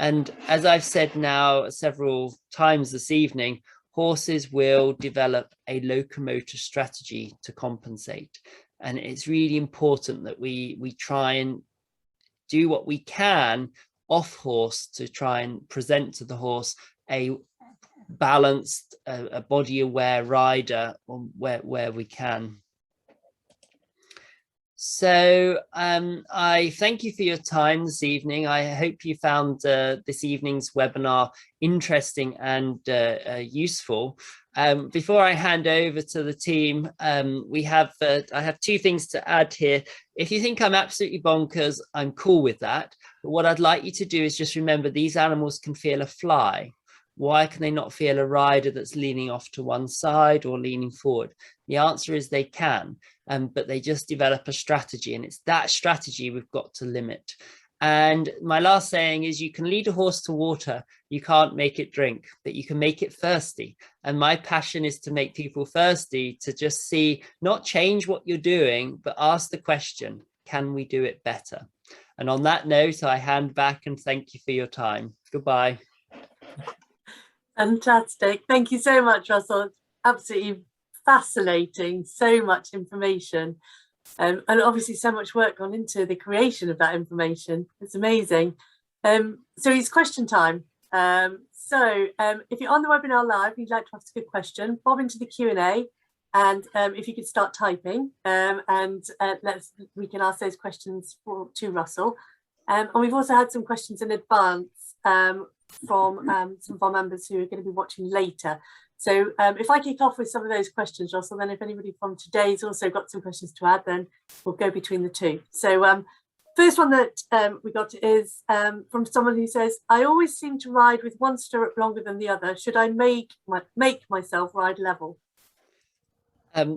And as I've said now several times this evening, horses will develop a locomotor strategy to compensate. And it's really important that we try and do what we can off horse to try and present to the horse a balanced, a body aware rider where we can. So I thank you for your time this evening. I hope you found this evening's webinar interesting and useful. Before I hand over to the team, I have two things to add here. If you think I'm absolutely bonkers, I'm cool with that. But what I'd like you to do is just remember these animals can feel a fly. Why can they not feel a rider that's leaning off to one side or leaning forward? The answer is they can, but they just develop a strategy, and it's that strategy we've got to limit. And my last saying is, you can lead a horse to water, you can't make it drink, but you can make it thirsty. And my passion is to make people thirsty, to just see, not change what you're doing, but ask the question, can we do it better? And on that note, I hand back and thank you for your time. Goodbye. Fantastic. Thank you so much, Russell. It's absolutely fascinating. So much information. And obviously so much work gone into the creation of that information. It's amazing. So it's question time. If you're on the webinar live, you'd like to ask a good question, bob into the Q&A, and if you could start typing, we can ask those questions to Russell. And we've also had some questions in advance from some of our members who are going to be watching later. So if I kick off with some of those questions, Russell, then if anybody from today's also got some questions to add, then we'll go between the two. So first one that we got is from someone who says, I always seem to ride with one stirrup longer than the other. Should I make myself ride level?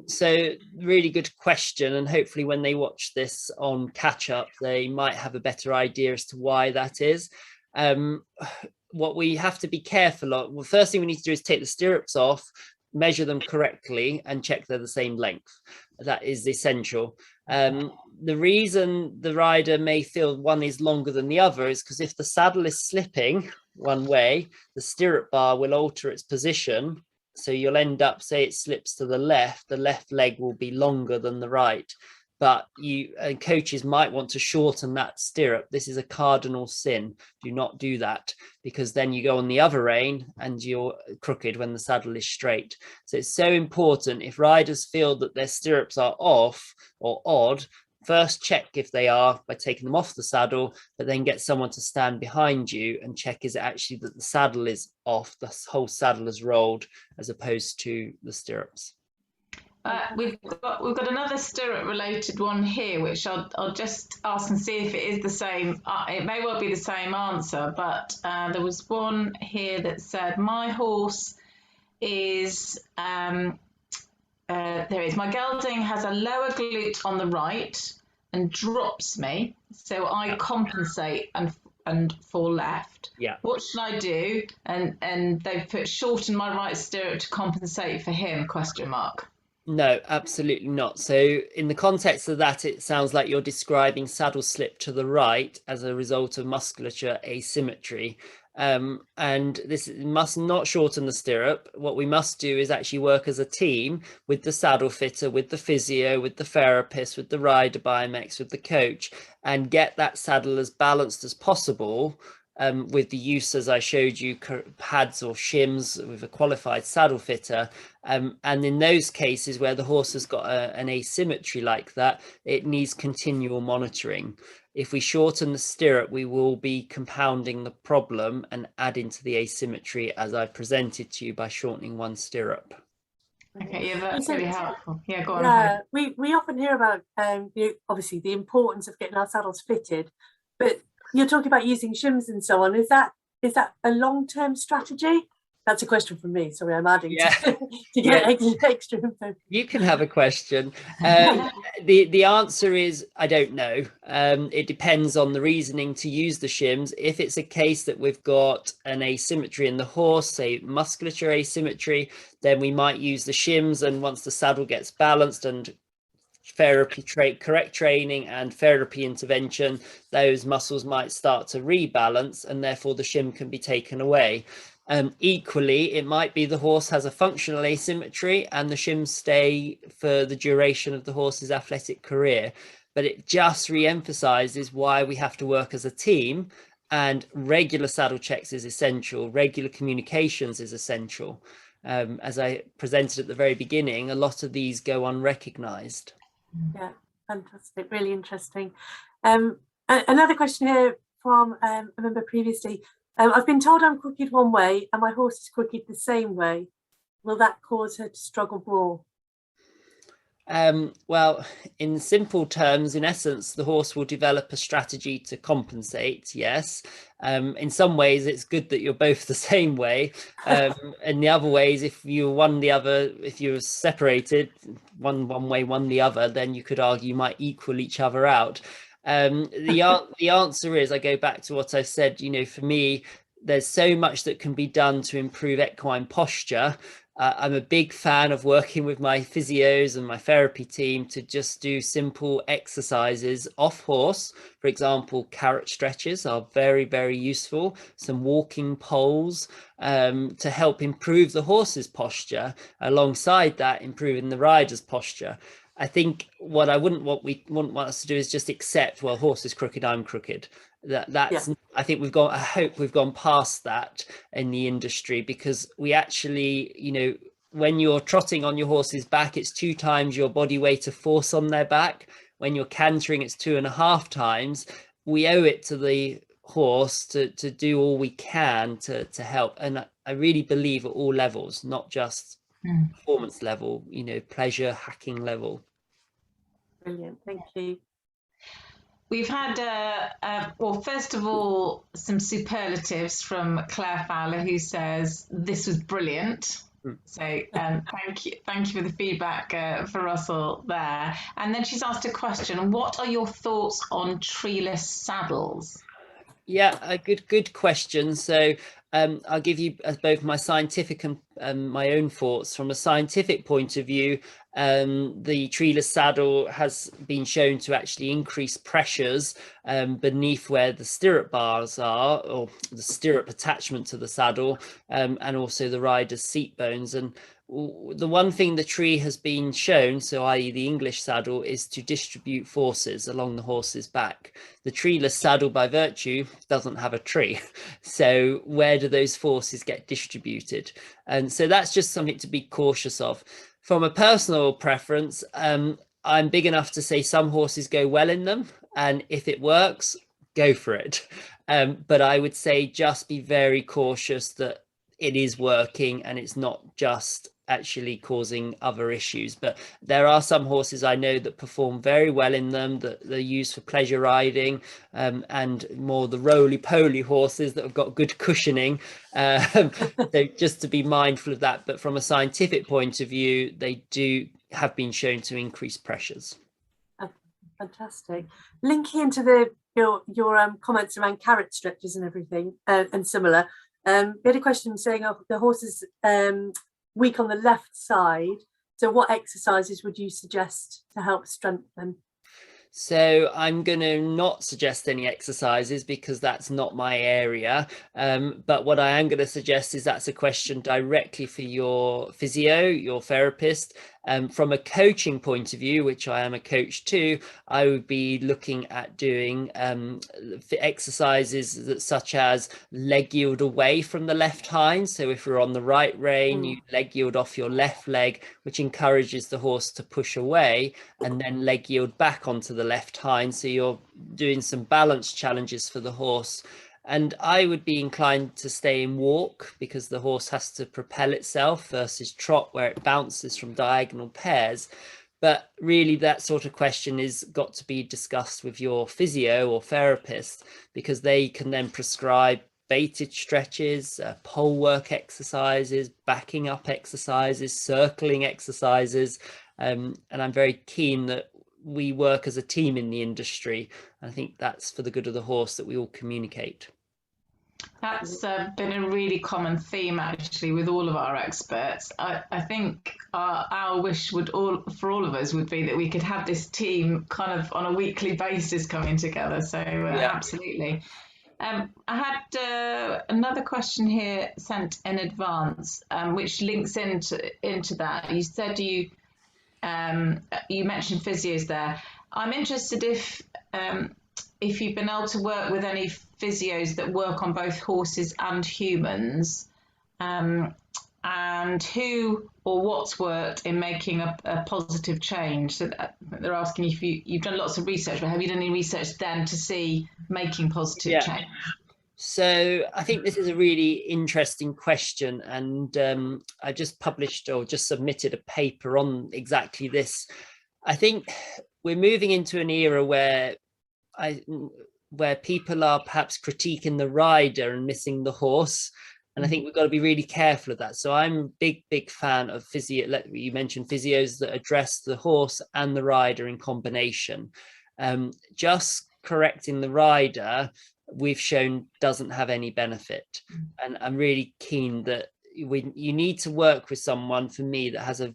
So really good question, and hopefully when they watch this on catch up, they might have a better idea as to why that is. What we have to be careful of, well, first thing we need to do is take the stirrups off, measure them correctly, and check they're the same length. That is essential. The reason the rider may feel one is longer than the other is because if the saddle is slipping one way, the stirrup bar will alter its position. So you'll end up, say it slips to the left leg will be longer than the right. But coaches might want to shorten that stirrup. This is a cardinal sin. Do not do that, because then you go on the other rein and you're crooked when the saddle is straight. So it's so important, if riders feel that their stirrups are off or odd, first check if they are by taking them off the saddle, but then get someone to stand behind you and check, is it actually that the saddle is off, the whole saddle is rolled, as opposed to the stirrups. We've got another stirrup related one here, which I'll just ask and see if it is the same. It may well be the same answer, but there was one here that said, my horse is, there is, my gelding has a lower glute on the right and drops me, so I compensate and fall left. Yeah. What should I do? And they've put shorten my right stirrup to compensate for him, question mark. No, absolutely not. So in the context of that, it sounds like you're describing saddle slip to the right as a result of musculature asymmetry. And this must not shorten the stirrup. What we must do is actually work as a team with the saddle fitter, with the physio, with the therapist, with the rider biomechs, with the coach, and get that saddle as balanced as possible. With the use, as I showed you, pads or shims with a qualified saddle fitter. And in those cases where the horse has got an asymmetry like that, it needs continual monitoring. If we shorten the stirrup, we will be compounding the problem and adding to the asymmetry, as I presented to you, by shortening one stirrup. Okay, yeah, that's really helpful. Yeah, go on. Yeah, we often hear about obviously the importance of getting our saddles fitted, but you're talking about using shims and so on. Is that a long-term strategy? That's a question from me. Sorry, I'm adding to get extra info. You can have a question. The answer is, I don't know. It depends on the reasoning to use the shims. If it's a case that we've got an asymmetry in the horse, say musculature asymmetry, then we might use the shims. And once the saddle gets balanced and correct training and therapy intervention, those muscles might start to rebalance, and therefore the shim can be taken away. Equally, it might be the horse has a functional asymmetry and the shims stay for the duration of the horse's athletic career. But it just re-emphasizes why we have to work as a team, and regular saddle checks is essential. Regular communications is essential. As I presented at the very beginning, a lot of these go unrecognized. Yeah, Fantastic, really interesting. Another question here from a member previously. I've been told I'm crooked one way and my horse is crooked the same way. Will that cause her to struggle more? Well, in simple terms, in essence, the horse will develop a strategy to compensate, yes. In some ways, it's good that you're both the same way. In the other ways, if you one the other, if you're separated, one way, one the other, then you could argue might equal each other out. The answer is, I go back to what I said, you know, for me, there's so much that can be done to improve equine posture. I'm a big fan of working with my physios and my therapy team to just do simple exercises off horse. For example, carrot stretches are very, very useful. Some walking poles to help improve the horse's posture. Alongside that, improving the rider's posture. I think what we wouldn't want us to do is just accept, well, horse is crooked, I'm crooked. That's, yeah. I think I hope we've gone past that in the industry, because we actually, you know, when you're trotting on your horse's back, it's 2 times your body weight of force on their back. When you're cantering, it's 2.5 times. We owe it to the horse to do all we can to help. And I really believe at all levels, not just performance level, you know, pleasure, hacking level. Brilliant, thank you. We've had, well, first of all, some superlatives from Claire Fowler, who says this was brilliant. So thank you for the feedback for Russell there. And then she's asked a question: what are your thoughts on treeless saddles? Yeah, a good question. So I'll give you both my scientific and my own thoughts. From a scientific point of view, the treeless saddle has been shown to actually increase pressures beneath where the stirrup bars are, or the stirrup attachment to the saddle, and also the rider's seat bones. And the one thing the tree has been shown, so i.e. the English saddle, is to distribute forces along the horse's back. The treeless saddle, by virtue, doesn't have a tree. So where do those forces get distributed? And so that's just something to be cautious of. From a personal preference, I'm big enough to say some horses go well in them, and if it works, go for it. But I would say just be very cautious that it is working and it's not just actually causing other issues. But there are some horses I know that perform very well in them, that they're used for pleasure riding, and more the roly-poly horses that have got good cushioning. So just to be mindful of that. But from a scientific point of view, they have been shown to increase pressures. Fantastic. Linking into your comments around carrot stretches and everything, and similar. We had a question saying, oh, the horse is weak on the left side. So what exercises would you suggest to help strengthen? So I'm going to not suggest any exercises because that's not my area. But what I am going to suggest is that's a question directly for your physio, your therapist. From a coaching point of view, which I am a coach too, I would be looking at doing exercises such as leg yield away from the left hind. So if we're on the right rein, you leg yield off your left leg, which encourages the horse to push away, and then leg yield back onto the left hind. So you're doing some balance challenges for the horse. And I would be inclined to stay in walk, because the horse has to propel itself, versus trot where it bounces from diagonal pairs. But really that sort of question is got to be discussed with your physio or therapist, because they can then prescribe baited stretches, pole work exercises, backing up exercises, circling exercises. And I'm very keen that we work as a team in the industry. I think that's for the good of the horse that we all communicate. That's been a really common theme actually with all of our experts. I think our wish for all of us would be that we could have this team kind of on a weekly basis coming together. So yeah. Absolutely. I had another question here sent in advance, which links into that. You said you mentioned physios there. I'm interested if you've been able to work with any physios that work on both horses and humans, and and who or what's worked in making a positive change. So they're asking if you've done lots of research, but have you done any research then to see making positive change? So I think this is a really interesting question, and I just published or just submitted a paper on exactly this. I think we're moving into an era where people are perhaps critiquing the rider and missing the horse. And I think we've got to be really careful of that. So I'm a big fan of physio. You mentioned physios that address the horse and the rider in combination. Just correcting the rider, we've shown doesn't have any benefit. And I'm really keen that you need to work with someone, for me, that has a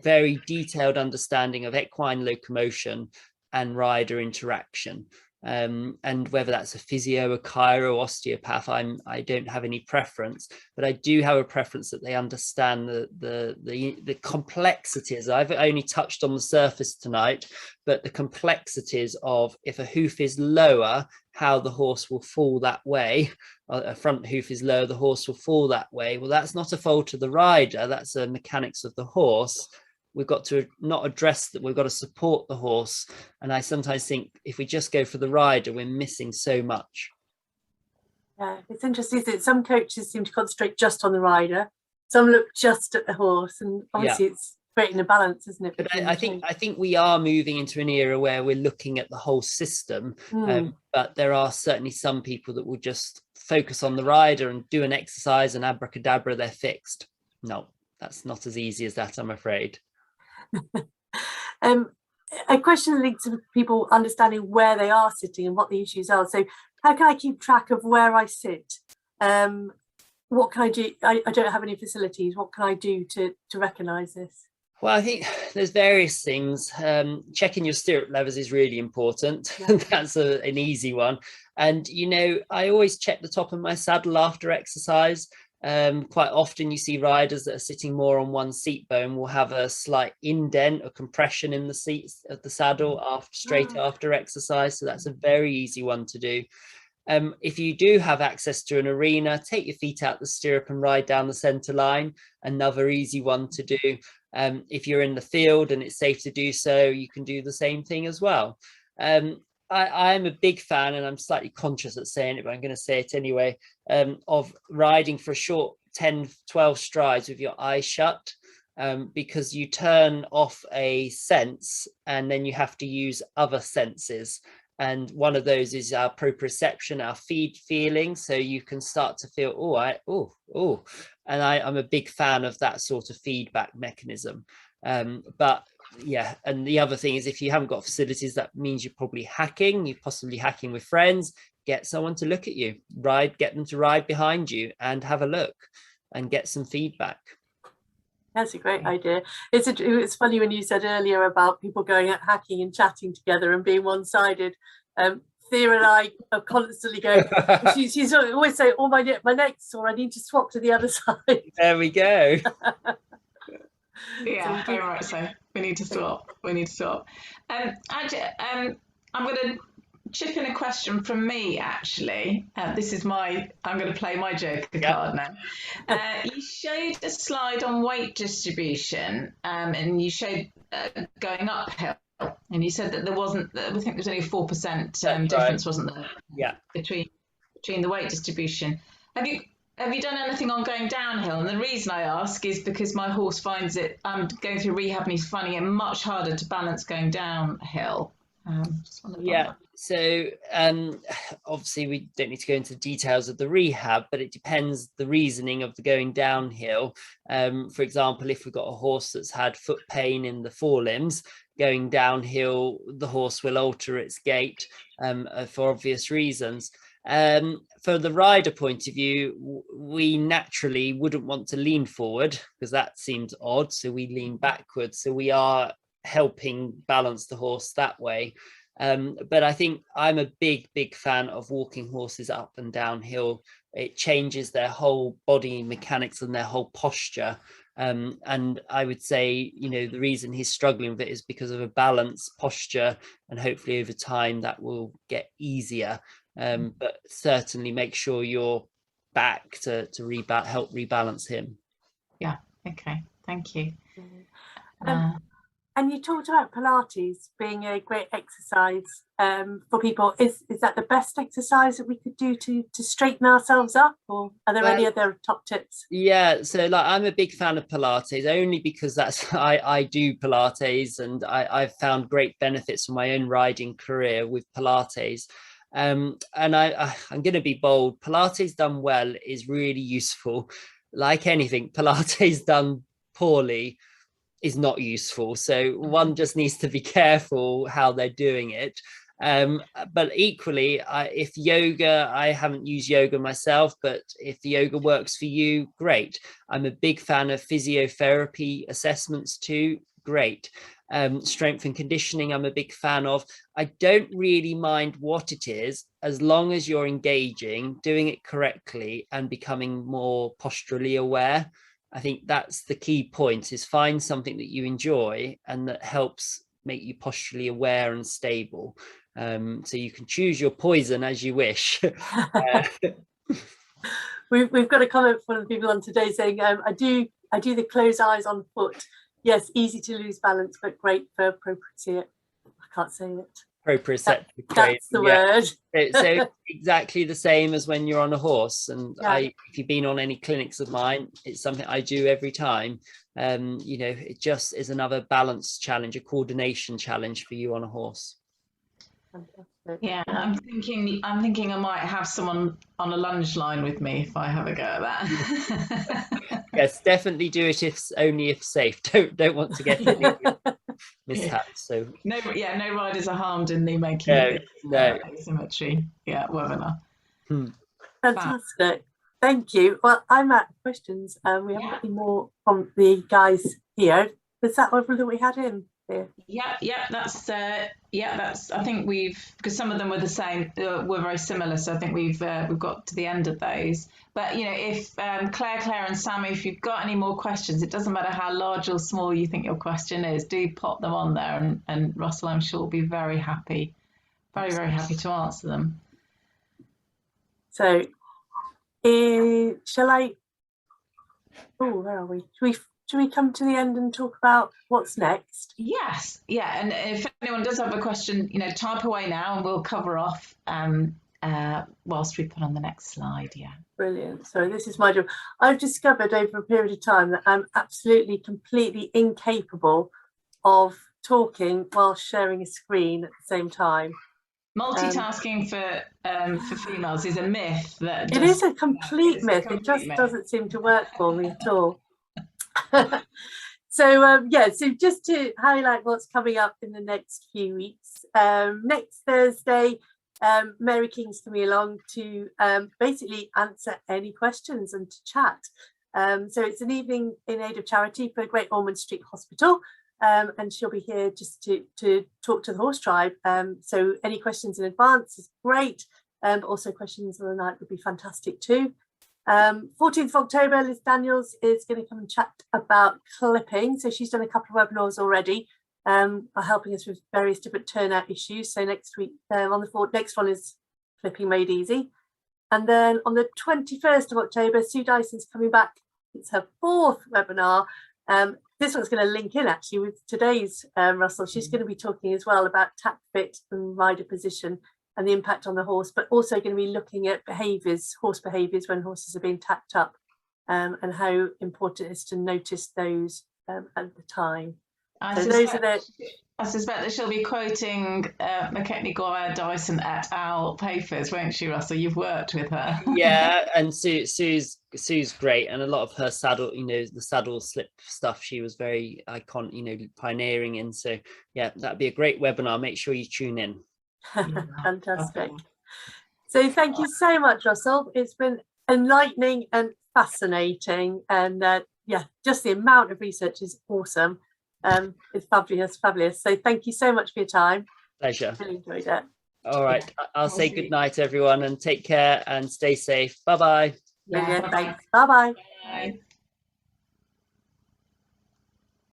very detailed understanding of equine locomotion and rider interaction. And whether that's a physio, a chiro, osteopath, I don't have any preference, but I do have a preference that they understand the complexities. I've only touched on the surface tonight, but the complexities of, if a hoof is lower, how the horse will fall that way. A front hoof is lower, the horse will fall that way. Well, that's not a fault of the rider, that's a mechanics of the horse. We've got to not address that, we've got to support the horse. And I sometimes think if we just go for the rider, we're missing so much. Yeah, it's interesting, isn't it? Some coaches seem to concentrate just on the rider, some look just at the horse, and obviously it's creating a balance, isn't it? But I think we are moving into an era where we're looking at the whole system, but there are certainly some people that will just focus on the rider and do an exercise and abracadabra, they're fixed. No, that's not as easy as that, I'm afraid. A question linked to people understanding where they are sitting and what the issues are. So how can I keep track of where I sit? What can I do? I don't have any facilities. What can I do to recognise this? Well, I think there's various things. Checking your stirrup levers is really important. Yeah. That's an easy one. And, you know, I always check the top of my saddle after exercise. Quite often you see riders that are sitting more on one seat bone will have a slight indent or compression in the seats of the saddle straight after exercise. So that's a very easy one to do. If you do have access to an arena, take your feet out the stirrup and ride down the centre line. Another easy one to do. If you're in the field and it's safe to do so, you can do the same thing as well. I'm a big fan, and I'm slightly conscious at saying it, but I'm going to say it anyway, of riding for a short 10, 12 strides with your eyes shut, because you turn off a sense and then you have to use other senses. And one of those is our proprioception, our feeling. So you can start to feel, and I'm a big fan of that sort of feedback mechanism. But yeah, and the other thing is, if you haven't got facilities, that means you're probably hacking. You're possibly hacking with friends. Get someone to look at you, get them to ride behind you and have a look and get some feedback. That's a great idea. It's funny when you said earlier about people going out hacking and chatting together and being one-sided. Thea and I are constantly going, she's always saying, oh, my neck's sore, I need to swap to the other side. There we go. Yeah, all right, so we need to stop. Actually, I'm going to chip in a question from me, actually. I'm going to play my Joker card now. You showed a slide on weight distribution, and you showed going uphill, and you said that there wasn't, I think there's only a 4% difference, right, wasn't there? Yeah. Between the weight distribution. Have you done anything on going downhill? And the reason I ask is because my horse finds it, I'm going through rehab and he's finding it much harder to balance going downhill. So obviously we don't need to go into the details of the rehab, but it depends the reasoning of the going downhill. For example, if we've got a horse that's had foot pain in the forelimbs, going downhill, the horse will alter its gait for obvious reasons. For the rider point of view, we naturally wouldn't want to lean forward because that seems odd, so we lean backwards, so we are helping balance the horse that way. But I think I'm a big fan of walking horses up and downhill. It changes their whole body mechanics and their whole posture. And I would say, you know, the reason he's struggling with it is because of a balanced posture, and hopefully over time that will get easier. But certainly make sure you're back to help rebalance him. Yeah. Okay. Thank you. And you talked about Pilates being a great exercise for people. Is that the best exercise that we could do to straighten ourselves up, or are there any other top tips? Yeah, so like I'm a big fan of Pilates only because that's I do Pilates, and I've found great benefits from my own riding career with Pilates. And I'm going to be bold. Pilates done well is really useful. Like anything, Pilates done poorly is not useful. So one just needs to be careful how they're doing it. But equally, if yoga, I haven't used yoga myself, but if yoga works for you, great. I'm a big fan of physiotherapy assessments too, great. Strength and conditioning, I'm a big fan of. I don't really mind what it is, as long as you're engaging, doing it correctly, and becoming more posturally aware. I think that's the key point, is find something that you enjoy and that helps make you posturally aware and stable. So you can choose your poison as you wish. We've got a comment from one of the people on today saying, I do the close eyes on foot. Yes, easy to lose balance, but great for proprioceptive. I can't say it. Proprioceptive. That's the word. So exactly the same as when you're on a horse. And Yeah. if you've been on any clinics of mine, it's something I do every time. You know, it just is another balance challenge, a coordination challenge for you on a horse. Fantastic. Yeah, I'm thinking I might have someone on a lunge line with me if I have a go at that. Yes, definitely do it only if safe. Don't want to get any mishaps. So no riders are harmed in the making no. Symmetry webinar. Fantastic. Thank you. Well, I'm at questions. We haven't got any more from the guys here. Was that everything we had in here? That's I think because some of them were the same, were very similar, so I think we've got to the end of those. But you know, if Claire and Sammy, if you've got any more questions, it doesn't matter how large or small you think your question is, do pop them on there, and Russell, I'm sure, will be very happy to answer them. So shall I where are we? Should we come to the end and talk about what's next? Yes, yeah. And if anyone does have a question, you know, type away now and we'll cover off whilst we put on the next slide. Yeah. Brilliant. So this is my job. I've discovered over a period of time that I'm absolutely, completely incapable of talking while sharing a screen at the same time. Multitasking for females is a myth. It is a complete myth. It just doesn't seem to work for me at all. So just to highlight what's coming up in the next few weeks, next Thursday, Mary King's coming along to basically answer any questions and to chat. So it's an evening in aid of charity for Great Ormond Street Hospital, and she'll be here just to talk to the horse tribe. So any questions in advance is great, but also questions on the night would be fantastic too. 14th of October, Liz Daniels is going to come and chat about clipping. So she's done a couple of webinars already, helping us with various different turnout issues. So next week, next one is clipping made easy. And then on the 21st of October, Sue Dyson's coming back. It's her 4th webinar. This one's going to link in actually with today's Russell. She's going to be talking as well about tack fit and rider position and the impact on the horse, but also going to be looking at horse behaviours when horses are being tacked up, and how important it is to notice those at the time. I suspect that she'll be quoting MacKechnie-Guire, Dyson et al. Papers, won't she, Russell? You've worked with her. Yeah, and Sue's great, and a lot of her saddle, you know, the saddle slip stuff, she was very iconic, you know, pioneering in. So yeah, that'd be a great webinar. Make sure you tune in. Fantastic. So thank you so much, Russell. It's been enlightening and fascinating, and just the amount of research is awesome. It's fabulous. So thank you so much for your time. Pleasure. Really enjoyed it. All right, I'll say good night, everyone, and take care and stay safe. Bye-bye. Brilliant. Thanks. Bye-bye. Bye.